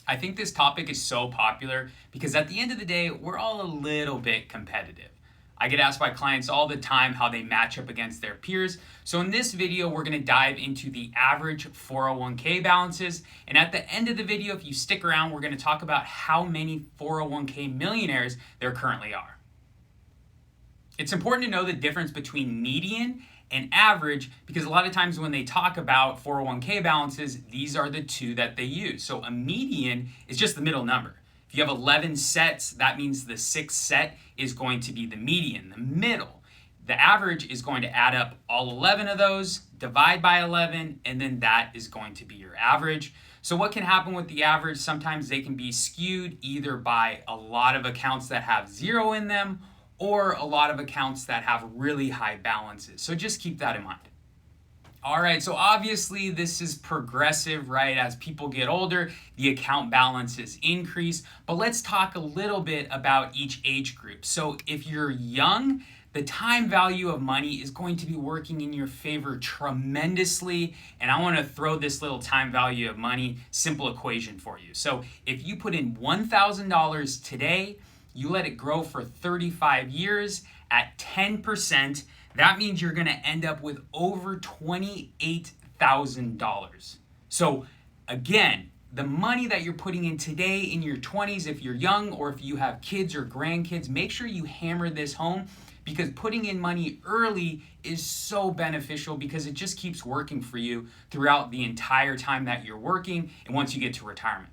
I think this topic is so popular because at the end of the day, we're all a little bit competitive. I get asked by clients all the time how they match up against their peers. So in this video, we're gonna dive into the average 401k balances. And at the end of the video, if you stick around, we're gonna talk about how many 401k millionaires there currently are. It's important to know the difference between median and average because a lot of times when they talk about 401k balances, these are the two that they use. So a median is just the middle number. If you have 11 sets, that means the sixth set is going to be the median, the middle. The average is going to add up all 11 of those, divide by 11, and then that is going to be your average. So what can happen with the average? Sometimes they can be skewed either by a lot of accounts that have zero in them or a lot of accounts that have really high balances. So just keep that in mind. All right, so obviously this is progressive, right? As people get older, the account balances increase. But let's talk a little bit about each age group. So if you're young, the time value of money is going to be working in your favor tremendously. And I want to throw this little time value of money simple equation for you. So if you put in $1,000 today, you let it grow for 35 years at 10%, that means you're gonna end up with over $28,000. So again, the money that you're putting in today in your 20s, if you're young or if you have kids or grandkids, make sure you hammer this home because putting in money early is so beneficial because it just keeps working for you throughout the entire time that you're working and once you get to retirement.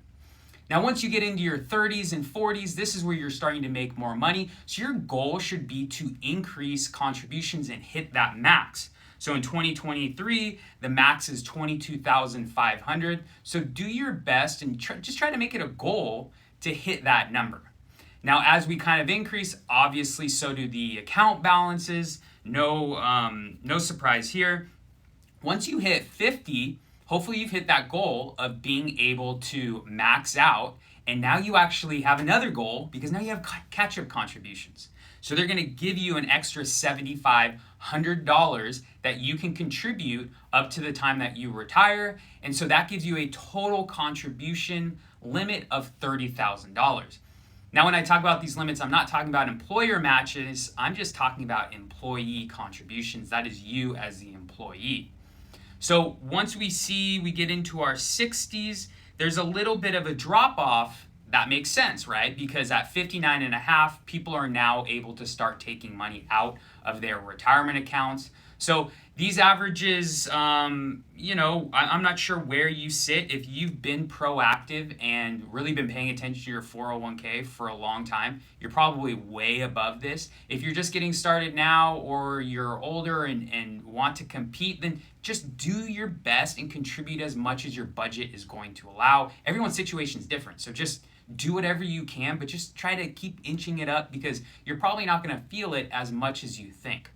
Now, once you get into your 30s and 40s, this is where you're starting to make more money. So your goal should be to increase contributions and hit that max. So in 2023, the max is $22,500. So do your best and just try to make it a goal to hit that number. Now, as we kind of increase, obviously, so do the account balances. No surprise here. Once you hit 50, hopefully you've hit that goal of being able to max out, and now you actually have another goal because now you have catch-up contributions. So they're gonna give you an extra $7,500 that you can contribute up to the time that you retire, and so that gives you a total contribution limit of $30,000. Now, when I talk about these limits, I'm not talking about employer matches, I'm just talking about employee contributions. That is you as the employee. So once we get into our 60s, there's a little bit of a drop off. That makes sense, right? Because at 59 and a half, people are now able to start taking money out of their retirement accounts. So these averages, I'm not sure where you sit. If you've been proactive and really been paying attention to your 401k for a long time, you're probably way above this. If you're just getting started now or you're older and want to compete, then just do your best and contribute as much as your budget is going to allow. Everyone's situation is different, so just do whatever you can, but just try to keep inching it up because you're probably not going to feel it as much as you think.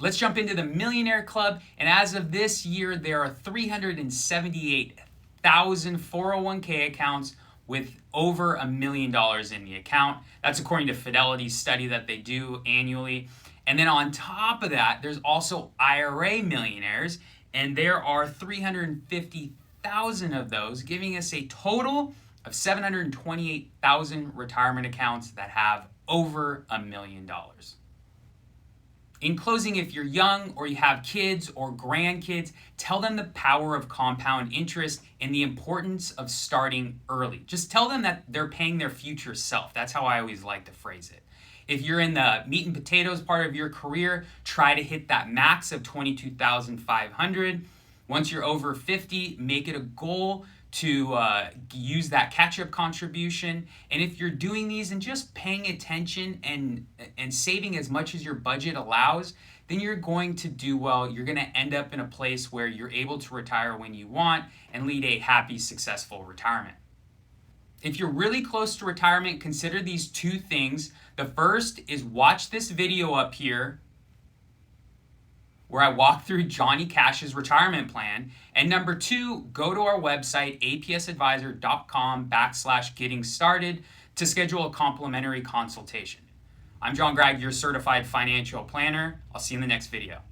Let's jump into the Millionaire Club, and as of this year, there are 378,000 401k accounts with over $1 million in the account. That's according to Fidelity's study that they do annually. And then on top of that, there's also IRA millionaires, and there are 350,000 of those, giving us a total of 728,000 retirement accounts that have over $1 million. In closing, if you're young or you have kids or grandkids, tell them the power of compound interest and the importance of starting early. Just tell them that they're paying their future self. That's how I always like to phrase it. If you're in the meat and potatoes part of your career, try to hit that max of $22,500. Once you're over 50, make it a goal to use that catch-up contribution. And if you're doing these and just paying attention and saving as much as your budget allows, then you're going to do well. You're going to end up in a place where you're able to retire when you want and lead a happy, successful retirement. If you're really close to retirement, consider these two things. The first is watch this video up here where I walk through Johnny Cash's retirement plan. And number two, go to our website, apsadvisor.com/getting started to schedule a complimentary consultation. I'm Gragg, your certified financial planner. I'll see you in the next video.